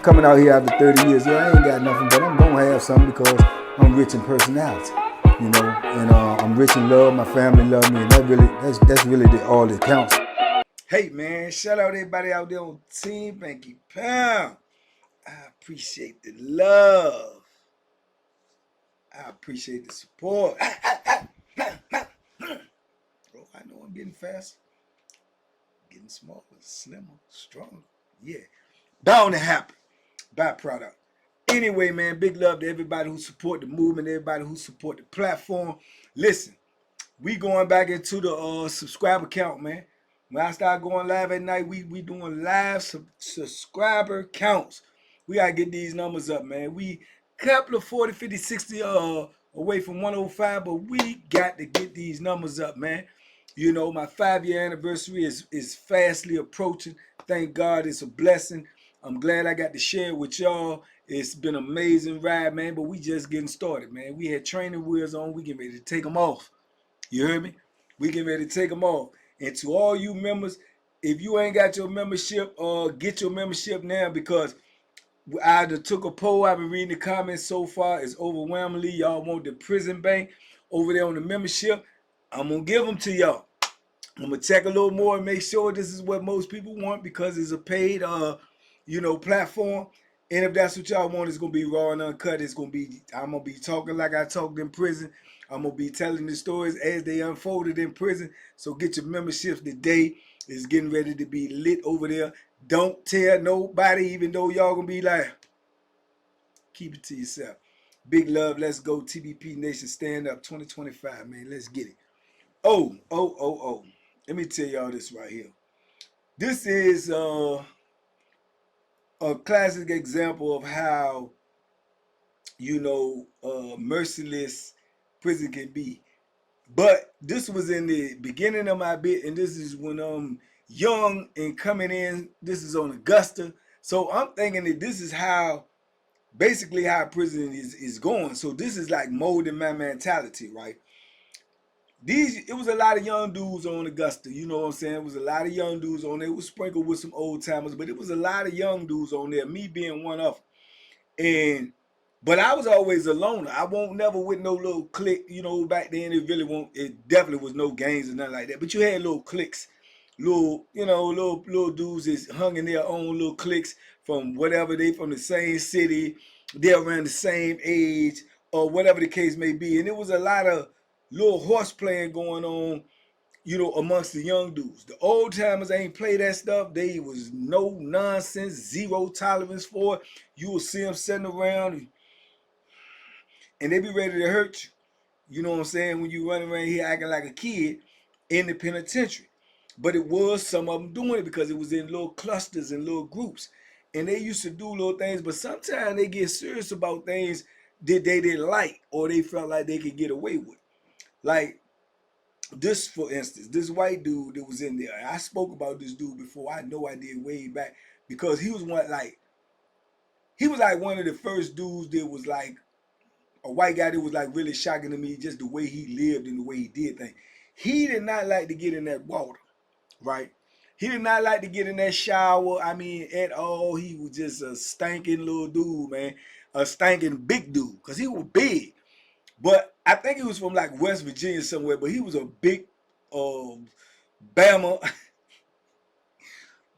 coming out here after 30 years. Yeah, I ain't got nothing, but I'm gonna have something because I'm rich in personality, you know, and I'm rich in love. My family love me, and that's really all that counts. Hey man, shout out everybody out there on Team Banky Pound. I appreciate the love. I appreciate the support. Oh, I know I'm getting faster, getting smaller, slimmer, stronger. Yeah, bound to happen. Byproduct. Anyway, man, big love to everybody who support the movement, everybody who support the platform. Listen, we going back into the subscriber count, man. When I start going live at night, we doing live subscriber counts. We gotta get these numbers up, man. We couple of 40, 50, 60 away from 105, but we got to get these numbers up, man. You know, my 5-year anniversary is fastly approaching. Thank God, it's a blessing. I'm glad I got to share it with y'all. It's been an amazing ride, man, but we just getting started, man. We had training wheels on. We getting ready to take them off. You heard me? We getting ready to take them off. And to all you members, if you ain't got your membership, get your membership now, because I took a poll. I've been reading the comments so far. It's overwhelmingly y'all want the prison bank over there on the membership. I'm going to give them to y'all. I'm going to check a little more and make sure this is what most people want, because it's a paid, platform. And if that's what y'all want, it's going to be raw and uncut. I'm going to be talking like I talked in prison. I'm going to be telling the stories as they unfolded in prison. So get your memberships today. It's getting ready to be lit over there. Don't tell nobody, even though y'all going to be like, keep it to yourself. Big love. Let's go. TBP Nation, stand up 2025, man. Let's get it. Oh. Let me tell y'all this right here. This is a classic example of how, merciless prison can be. But this was in the beginning of my bit, and this is when I'm young and coming in. This is on Augusta. So I'm thinking that this is basically how prison is going. So this is like molding my mentality, right? It was a lot of young dudes on Augusta, you know what I'm saying? It was a lot of young dudes on there. It was sprinkled with some old timers, but it was a lot of young dudes on there, me being one of them. But I was always a loner. I won't never with no little clique, back then it definitely was no gangs or nothing like that. But you had little cliques, little dudes that hung in their own little cliques from whatever, they from the same city, they're around the same age, or whatever the case may be. And it was a lot of little horse playing going on, amongst the young dudes. The old timers ain't play that stuff. They was no nonsense, zero tolerance for it. You will see them sitting around and they be ready to hurt you. You know what I'm saying? When you running around here acting like a kid in the penitentiary. But it was some of them doing it because it was in little clusters and little groups. And they used to do little things, but sometimes they get serious about things that they didn't like or they felt like they could get away with. Like this, for instance, this white dude that was in there. I spoke about this dude before. I know I did way back, because he was like one of the first dudes that was like a white guy that was like really shocking to me, just the way he lived and the way he did things. He did not like to get in that water, right? He did not like to get in that shower, I mean, at all. He was just a stinking little dude, man. A stinking big dude, because he was big. But I think he was from like West Virginia somewhere, but he was a big Bama,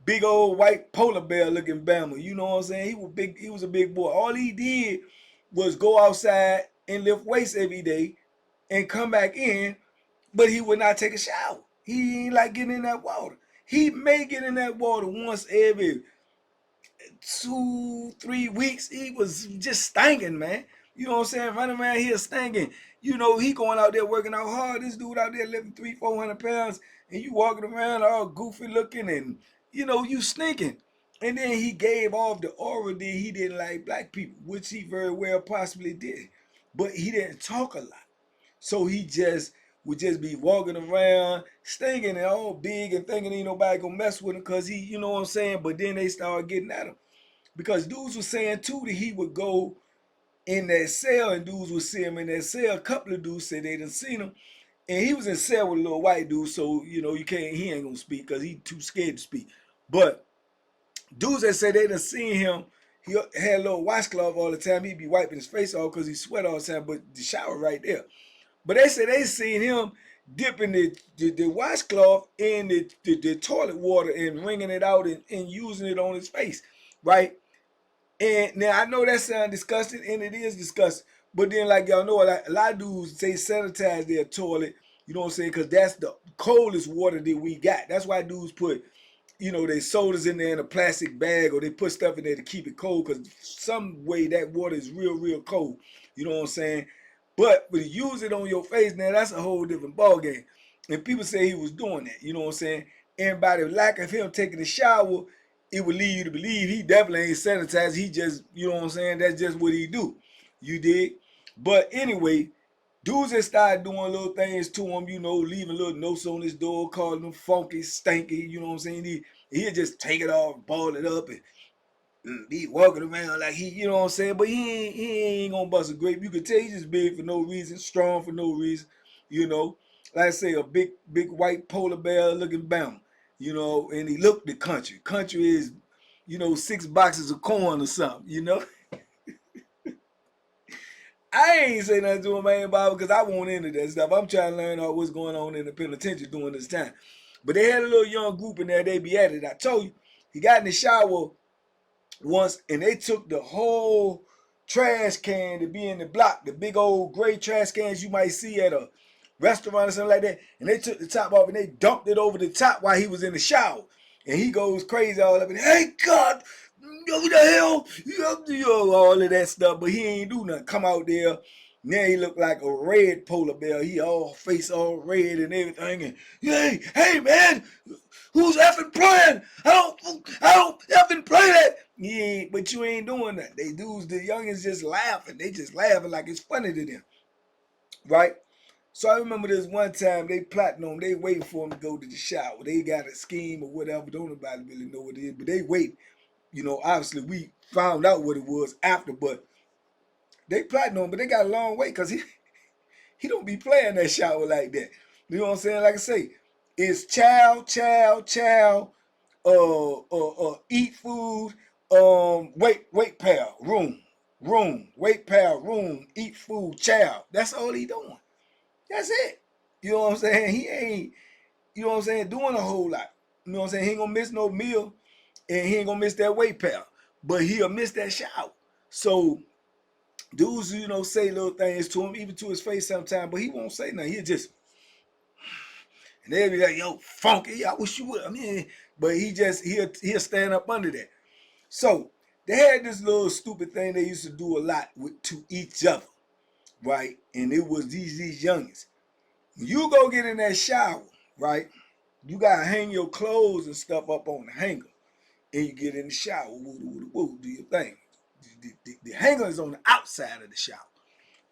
big old white polar bear looking Bama. You know what I'm saying? He was big. He was a big boy. All he did was go outside and lift weights every day and come back in, but he would not take a shower. He ain't like getting in that water. He may get in that water once every 2-3 weeks. He was just stinking, man. You know what I'm saying? Running around here stinking. He going out there working out hard. This dude out there lifting 300-400 pounds, and you walking around all goofy looking, and you stinking. And then he gave off the aura that he didn't like black people, which he very well possibly did. But he didn't talk a lot. So he just would just be walking around, stinking and all big and thinking ain't nobody gonna mess with him because he, you know what I'm saying? But then they started getting at him. Because dudes were saying too that he would go in that cell and dudes would see him in that cell. A couple of dudes said they done seen him. And he was in cell with a little white dude, so he ain't gonna speak because he too scared to speak. But dudes that say they done seen him, he had a little washcloth all the time. He'd be wiping his face off because he sweat all the time, but the shower right there. But they said they seen him dipping the washcloth in the toilet water and wringing it out and using it on his face, right? And now I know that sounds disgusting, and it is disgusting. But then, like y'all know, a lot of dudes say sanitize their toilet. You know what I'm saying? Because that's the coldest water that we got. That's why dudes put, their sodas in there in a plastic bag, or they put stuff in there to keep it cold. Because some way that water is real, real cold. You know what I'm saying? But to use it on your face, now that's a whole different ballgame. And people say he was doing that. You know what I'm saying? And by the lack of him taking a shower, it would lead you to believe he definitely ain't sanitized. He just, you know what I'm saying? That's just what he do. You dig? But anyway, dudes that started doing little things to him, leaving little notes on his door, calling him funky, stanky, you know what I'm saying? He'd just take it off, ball it up, and be walking around like he, you know what I'm saying? But he ain't gonna bust a grape. You could tell he's just big for no reason, strong for no reason, Like I say, a big white polar bear looking Bama, and he looked the country. Country is, 6 boxes of corn or something. I ain't say nothing to him, man, Bob, because I won't into that stuff. I'm trying to learn what's going on in the penitentiary during this time. But they had a little young group in there, they be at it. I told you, he got in the shower once and they took the whole trash can to be in the block, the big old gray trash cans you might see at a restaurant or something like that, and they took the top off and they dumped it over the top while he was in the shower. And he goes crazy all up and, hey God, what the hell? All of that stuff, but he ain't do nothing. Come out there. Now he looked like a red polar bear. He all face all red and everything. And hey man, who's effing playing? I don't effing play that. Yeah, but you ain't doing that. They dudes, the youngins just laughing. They just laughing like it's funny to them, right? So I remember this one time they plotting on him. They waiting for him to go to the shower. They got a scheme or whatever. Don't nobody really know what it is, but they wait. Obviously we found out what it was after, but they plotting on him. But they got a long way because he don't be playing that shower like that. You know what I'm saying? Like I say, it's chow, eat food, wait, pal, room, wait, pal, room, eat food, chow. That's all he doing. That's it. You know what I'm saying? He ain't, doing a whole lot. You know what I'm saying? He ain't gonna miss no meal, and he ain't gonna miss that wait, pal. But he'll miss that shower. So dudes, say little things to him, even to his face sometimes, but he won't say nothing. He'll just, and they'll be like, yo, funky, I wish you would. But he'll stand up under that. So they had this little stupid thing they used to do a lot to each other, right? And it was these youngins. When you go get in that shower, right? You gotta hang your clothes and stuff up on the hanger, and you get in the shower, do your thing. The hanger is on the outside of the shower.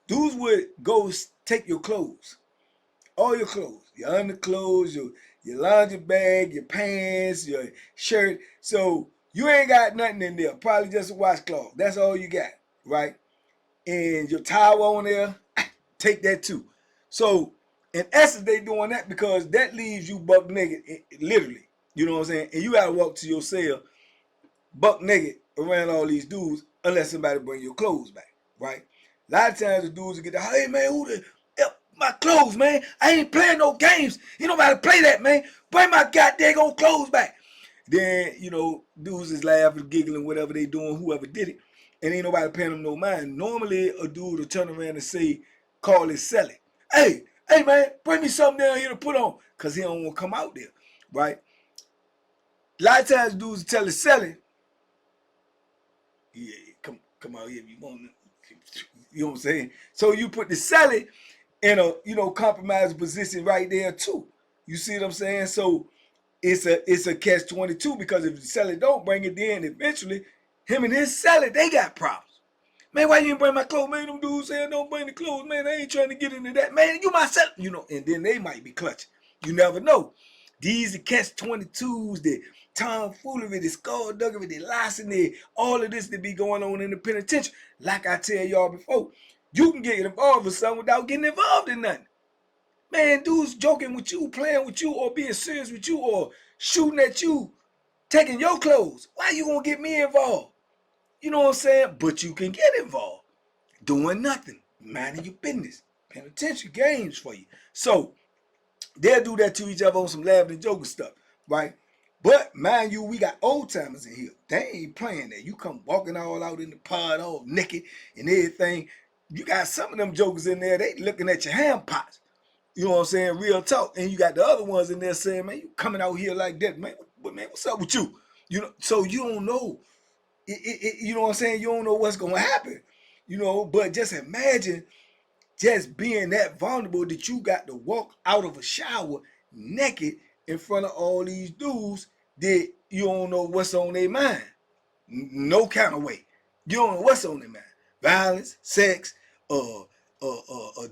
Dudes would go take your clothes, all your clothes, your underclothes, your laundry bag, your pants, your shirt. So you ain't got nothing in there, probably just a washcloth. That's all you got, right? And your towel on there, take that too. So in essence, they doing that because that leaves you buck naked, literally. You know what I'm saying? And you gotta walk to your cell buck naked around all these dudes unless somebody bring your clothes back, right? A lot of times the dudes will get the, hey man, who the my clothes, man? I ain't playing no games. You know how to play that, man. Bring my goddamn clothes back. Then, dudes is laughing, giggling, whatever they doing, whoever did it. And ain't nobody paying them no mind. Normally, a dude will turn around and say, call it selling. Hey, man, bring me something down here to put on. Because he don't want to come out there, right? A lot of times dudes tell it selling, yeah, come out here if you want to. You know what I'm saying? So you put the selling in a compromised position right there too. You see what I'm saying? So it's a catch-22 because if the seller don't bring it in, eventually him and his seller, they got problems. Man, why you didn't bring my clothes? Man, them dudes saying don't bring the clothes. Man, I ain't trying to get into that. Man, you my seller. And then they might be clutching. You never know. These are catch-22s, the tomfoolery, the skullduggery, the larceny, all of this that be going on in the penitentiary. Like I tell y'all before, you can get involved with something without getting involved in nothing. Man, dudes joking with you, playing with you, or being serious with you, or shooting at you, taking your clothes. Why you gonna get me involved? You know what I'm saying? But you can get involved doing nothing, minding your business. Penitentiary games for you. So they'll do that to each other on some laughing and joking stuff, right? But mind you, we got old timers in here. They ain't playing that. You come walking all out in the pod, all naked and everything. You got some of them jokers in there. They looking at your hand pots. You know what I'm saying? Real talk. And you got the other ones in there saying, "Man, you coming out here like that, man? Man, what's up with you?" You know. So you don't know. You know what I'm saying? You don't know what's gonna happen. You know. But just imagine just being that vulnerable that you got to walk out of a shower naked in front of all these dudes that you don't know what's on their mind. No kind of way. You don't know what's on their mind. Violence, sex,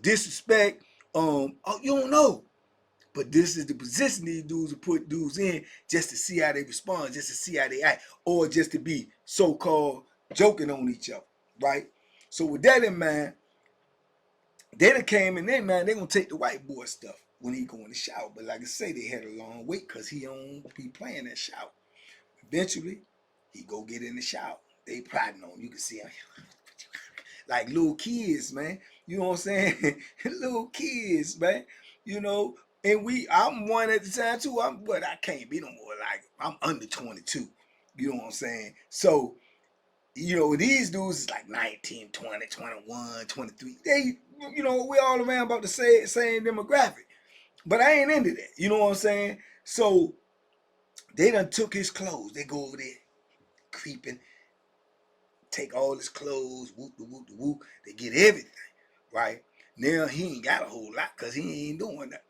disrespect. You don't know. But this is the position these dudes will put dudes in just to see how they respond, just to see how they act, or just to be so-called joking on each other, right? So with that in mind, they done came in there, man, they gonna take the white boy stuff when he go in the shower. But like I say, they had a long wait because he don't be playing that shower. Eventually, he go get in the shower. They plotting on him. You can see him like little kids, man. You know what I'm saying? Little kids, man. You know, and I'm one at the time too. But I can't be no more like I'm under 22. You know what I'm saying? So, you know, these dudes is like 19, 20, 21, 23. They, you know, we all around about the same demographic. But I ain't into that. You know what I'm saying? So they done took his clothes. They go over there creeping, take all his clothes, whoop the whoop the whoop. They get everything, right? Now he ain't got a whole lot because he ain't doing that.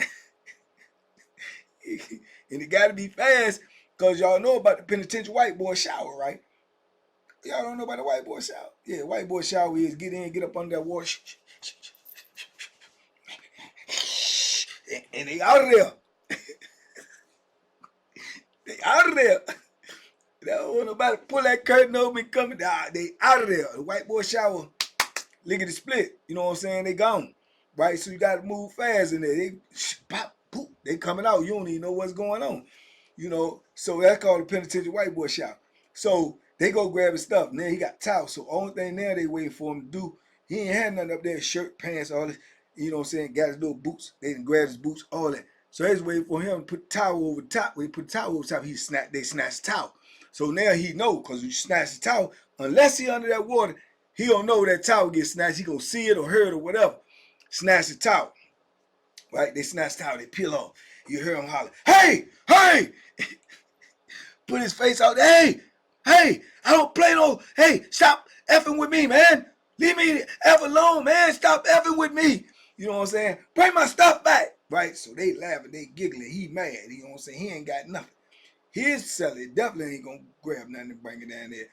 And it got to be fast because y'all know about the penitentiary white boy shower, right? Y'all don't know about the white boy shower? Yeah, white boy shower is get in, get up under that water, and they out of there. They out of there. They don't want nobody to pull that curtain open and come. They out of there. The white boy shower, lickety split. You know what I'm saying? They gone. Right? So you got to move fast in there. They pop, poop. They coming out. You don't even know what's going on. You know, so that's called the penitentiary white boy shower. So they go grab his stuff. Now he got towels. So only thing now they waiting for him to do, he ain't had nothing up there, shirt, pants, all this. You know what I'm saying? Got his little boots. They done grabbed his boots, all that. So they was waiting for him to put the towel over the top. When he put the towel over the top, they snatched the towel. So now he know, because you snatch the towel, unless he under that water, he don't know that towel gets snatched. He gonna see it or hear it or whatever. Snatch the towel. Right? They snatch the towel, they peel off. You hear him holler, "Hey! Hey!" Put his face out, "Hey! Hey! I don't play no, hey, stop effing with me, man. Leave me F alone, man. Stop effing with me." You know what I'm saying? "Bring my stuff back." Right? So they laughing, they giggling. He mad. You know what I'm saying? He ain't got nothing. His seller definitely ain't gonna grab nothing and bring it down there.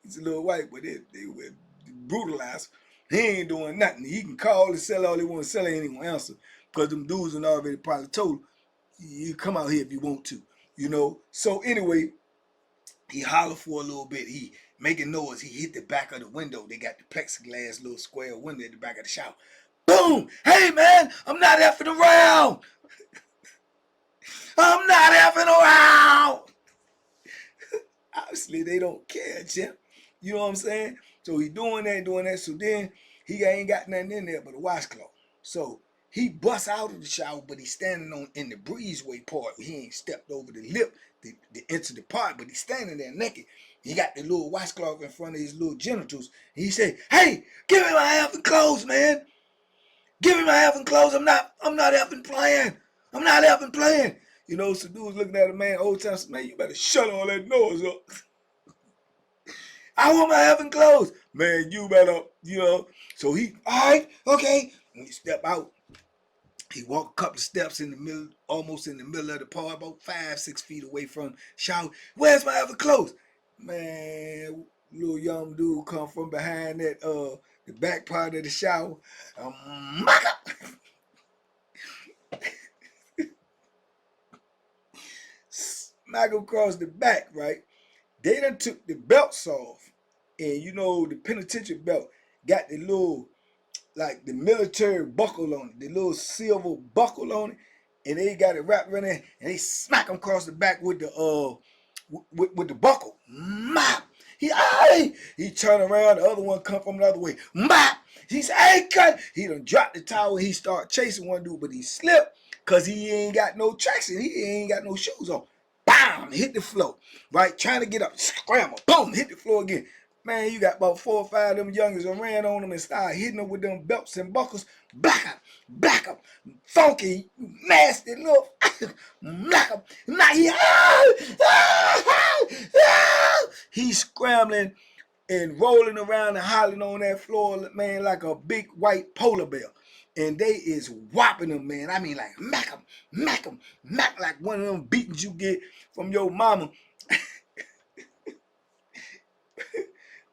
He's a little white, but they were brutalized. He ain't doing nothing. He can call and sell all he want to sell, he ain't gonna answer. Because them dudes and already probably told him, "You come out here if you want to." You know? So anyway, he hollered for a little bit. He making noise. He hit the back of the window. They got the plexiglass little square window at the back of the shower. Boom! "Hey man, I'm not effing around. I'm not effing around." Obviously, they don't care, Jim. You know what I'm saying? So he doing that. So then he ain't got nothing in there but a washcloth. So he busts out of the shower, but he's standing on in the breezeway part. He ain't stepped over the lip to enter the part, but he's standing there naked. He got the little washcloth in front of his little genitals. And he said, "Hey, give me my effing clothes, man. Give me my effing clothes. I'm not effing playing. I'm not effing playing." You know, so dudes looking at a man, old time, "Man, you better shut all that noise up. I want my effing clothes." "Man, you better," you know. So he, "all right, okay." When he step out, he walk a couple of steps in the middle, almost in the middle of the park, about 5, 6 feet away from shower. "Where's my effing clothes?" Man, little young dude come from behind that the back part of the shower. Smack him across the back, right? They done took the belts off. And you know, the penitentiary belt got the little, like the military buckle on it, the little silver buckle on it. And they got it wrapped around there, and they smack him across the back with the with the buckle. Mop! He turned around, the other one come from the other way. Bop! He said, hey, cut! He done dropped the towel, he started chasing one dude, but he slipped because he ain't got no traction. He ain't got no shoes on. Bam! Hit the floor. Right? Trying to get up. Scramble. Boom! Hit the floor again. Man, you got about 4 or 5 of them youngers and ran on them and started hitting them with them belts and buckles. Black up, funky, nasty little, black up. Now he's scrambling and rolling around and hollering on that floor, man, like a big white polar bear. And they is whopping them, man. I mean, like, mack 'em, like one of them beatings you get from your mama.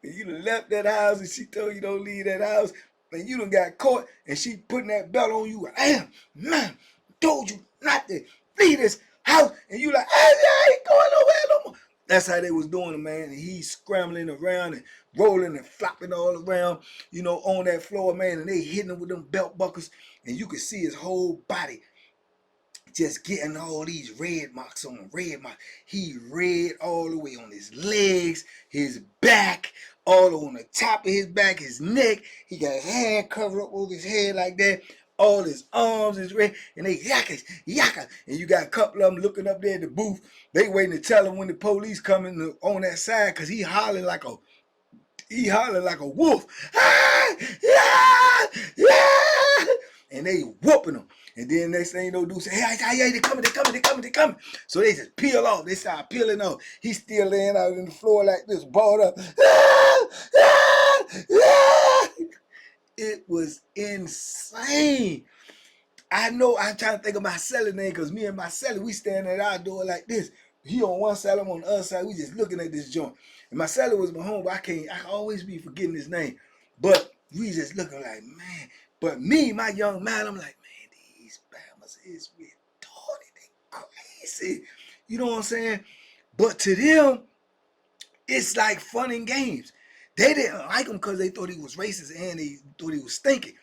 You done left that house and she told you don't leave that house, and you done got caught and she putting that belt on you. Damn, man, told you not to leave this house. And you like, hey, I ain't going nowhere no more. That's how they was doing it, man. And he's scrambling around and rolling and flopping all around, on that floor, man. And they hitting him with them belt buckles. And you could see his whole body just getting all these red marks on him, red marks. He red all the way on his legs, his back, all on the top of his back, his neck. He got his hand covered up over his head like that. All his arms is red, and they yakka. And you got a couple of them looking up there at the booth. They waiting to tell him when the police coming on that side, because he hollering like a wolf. Ah, yeah, yeah. And they whooping him. And then next thing you know, dude say, hey, they coming. So they just peel off. They start peeling off. He's still laying out on the floor like this, balled up. It was insane. I know I'm trying to think of my cellar name, because me and my cellar, we standing at our door like this. He on one side, I'm on the other side. We just looking at this joint. And my cellar was my home, but I always be forgetting his name. But we just looking like, man. But me, my young man, I'm like, man, these Bahamas is retarded. They crazy. You know what I'm saying? But to them, it's like fun and games. They didn't like him because they thought he was racist and they thought he was stinking.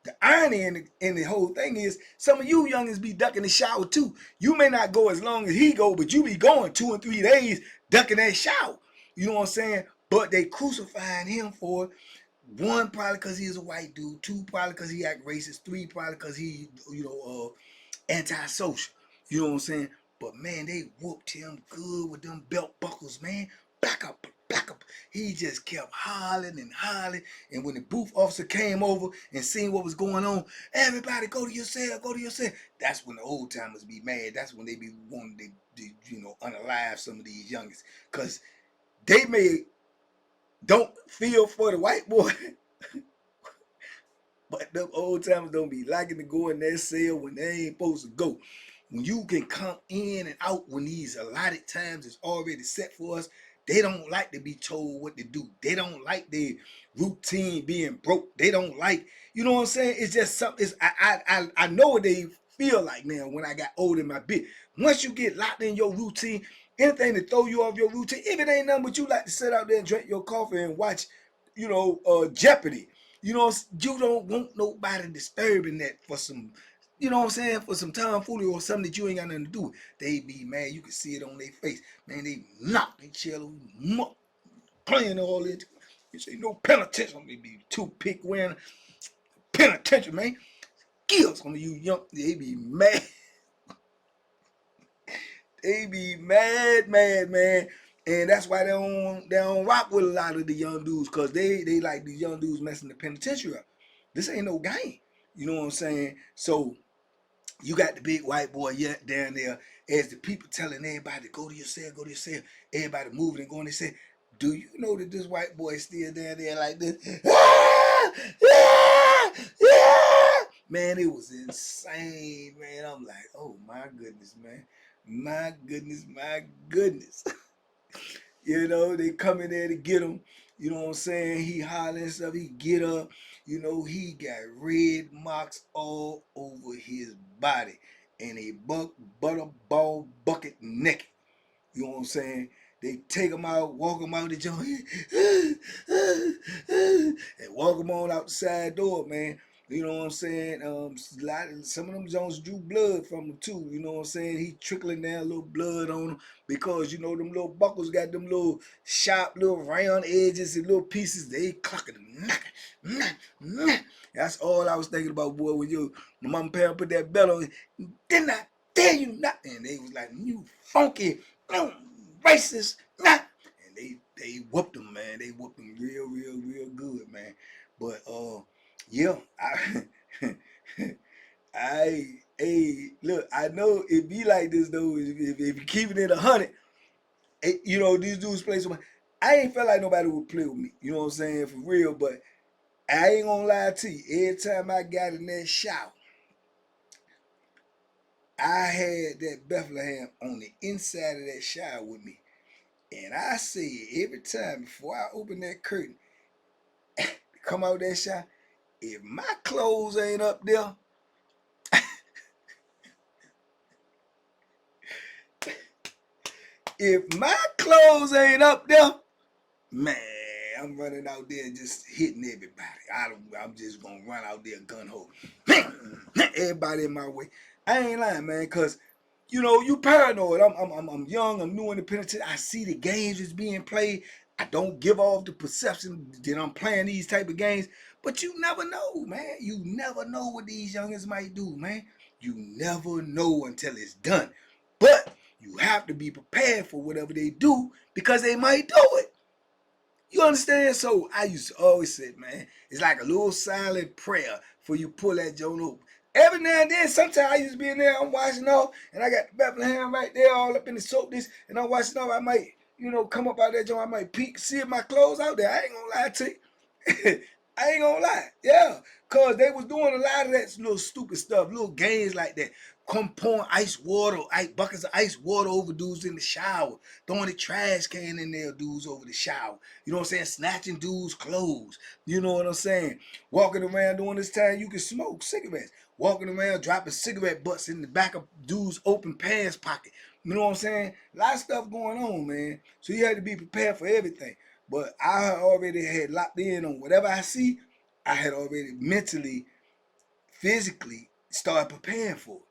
The irony in the whole thing is some of you youngins be ducking the shower too. You may not go as long as he go, but you be going 2 and 3 days ducking that shower. You know what I'm saying? But they crucifying him for it. 1, probably because he is a white dude. 2, probably because he act racist. 3, probably because he, antisocial. You know what I'm saying? But man, they whooped him good with them belt buckles, man. Back up. He just kept hollering and hollering. And when the booth officer came over and seen what was going on, everybody go to your cell. That's when the old timers be mad. That's when they be wanting to unalive some of these youngins. Because they don't feel for the white boy. But them old timers don't be liking to go in that cell when they ain't supposed to go. When you can come in and out when these allotted times is already set for us, they don't like to be told what to do. They don't like their routine being broke. They don't like, you know what I'm saying? It's just something. I know what they feel like now when I got old in my bit. Once you get locked in your routine, anything to throw you off your routine, if it ain't nothing but you like to sit out there and drink your coffee and watch, Jeopardy. You don't want nobody disturbing that for some, for some tomfoolery or something that you ain't got nothing to do with. They be mad. You can see it on their face. Man, they knock their cello, playing all it. You say no penitentiary. They be toothpick wearing penitentiary, man. Kill some of you young. They be mad. They be mad, man. And that's why they don't rock with a lot of the young dudes, because they like these young dudes messing the penitentiary up. This ain't no game. You know what I'm saying? So you got the big white boy down there as the people telling everybody to go to your cell. Everybody moving and going to say, do you know that this white boy is still down there like this? Yeah. Man, it was insane, man. I'm like, oh my goodness, man. My goodness. They come in there to get him. You know what I'm saying? He hollering and stuff. He get up. He got red marks all over his body. And a butterball bucket naked. You know what I'm saying? They take him out, walk him out the joint, and walk him on out the side door, man. You know what I'm saying? Some of them Jones drew blood from him too. You know what I'm saying? He trickling down a little blood on him because, you know, them little buckles got them little sharp little round edges and little pieces. They clocking them. That's all I was thinking about, boy. When my mom and parents put that belt on, didn't I tell you not? And they was like, you funky, racist, not. And they whooped them, man. They whooped them real good, man. But yeah, look, I know it be like this though. If you keep it in 100, you know, these dudes play so much. I ain't felt like nobody would play with me. You know what I'm saying? For real, but I ain't gonna lie to you. Every time I got in that shower, I had that Bethlehem on the inside of that shower with me. And I said every time before I open that curtain, come out that shower, if my clothes ain't up there, if my clothes ain't up there, man, I'm running out there just hitting everybody. I'm just gonna run out there gun ho. Everybody in my way. I ain't lying, man, cause you know you paranoid. I'm young. I'm new in the penitentiary. I see the games that's being played. I don't give off the perception that I'm playing these type of games. But you never know, man. You never know what these youngins might do, man. You never know until it's done. But you have to be prepared for whatever they do because they might do it. You understand? So I used to always say, man, it's like a little silent prayer for you pull that joint open. Every now and then, sometimes I used to be in there, I'm washing off, and I got the Bethlehem right there all up in the soap dish, and I'm washing off. I might, you know, come up out that joint, I might peek, see if my clothes out there. I ain't gonna lie to you. I ain't gonna lie. Yeah. Cause they was doing a lot of that little stupid stuff, little games like that. Come pouring buckets of ice water over dudes in the shower, throwing the trash can in there, dudes over the shower. You know what I'm saying? Snatching dudes' clothes. You know what I'm saying? Walking around during this time, you can smoke cigarettes. Walking around, dropping cigarette butts in the back of dudes' open pants pocket. You know what I'm saying? A lot of stuff going on, man. So you had to be prepared for everything. But I already had locked in on whatever I see. I had already mentally, physically started preparing for it.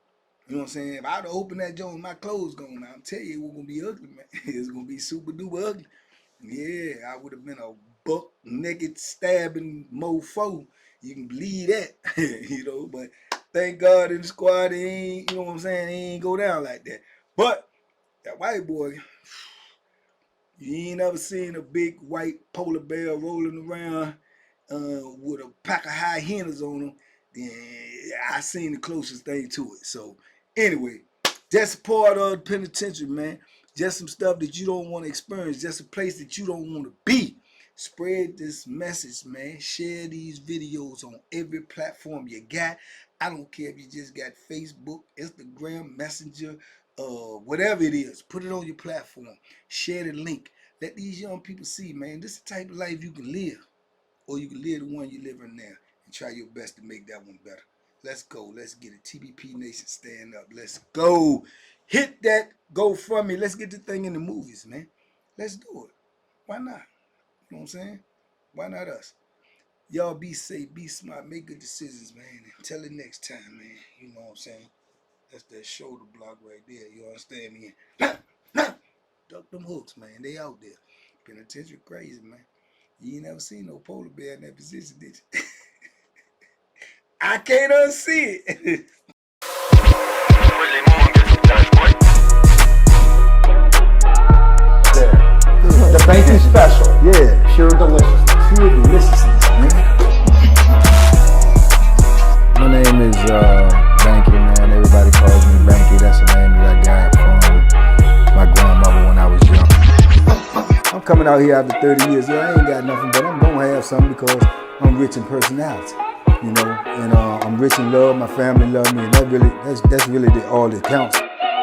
You know what I'm saying? If I'd have opened that joint with my clothes gone, I'm telling you, it was going to be ugly, man. It's going to be super duper ugly. Yeah, I would have been a buck naked stabbing mofo. You can believe that, you know. But thank God in the squad, he ain't, you know what I'm saying? He ain't go down like that. But that white boy, you ain't never seen a big white polar bear rolling around with a pack of high hyenas on them. Then I seen the closest thing to it. So anyway, that's part of the penitentiary, man. Just some stuff that you don't want to experience. Just a place that you don't want to be. Spread this message, man. Share these videos on every platform you got. I don't care if you just got Facebook, Instagram, Messenger, whatever it is. Put it on your platform. Share the link. Let these young people see, man, this is the type of life you can live. Or you can live the one you live in now and try your best to make that one better. Let's go. Let's get it. TBP Nation, stand up. Let's go. Hit that GoFundMe. Let's get the thing in the movies, man. Let's do it. Why not? You know what I'm saying? Why not us? Y'all be safe, be smart, make good decisions, man. Until the next time, man. You know what I'm saying? That's that shoulder block right there. You understand me? Duck them hooks, man. They out there. Penitentiary crazy, man. You ain't never seen no polar bear in that position, did you? I can't unsee it. The banking special. Yeah. Pure deliciousness. Pure deliciousness, man. My name is Banky, man. Everybody calls me Banky. That's the name that I got from my grandmother when I was young. I'm coming out here after 30 years. Yeah, I ain't got nothing, but I'm gonna have something because I'm rich in personality, you know, and I'm rich in love. My family love me, and that's really all that counts.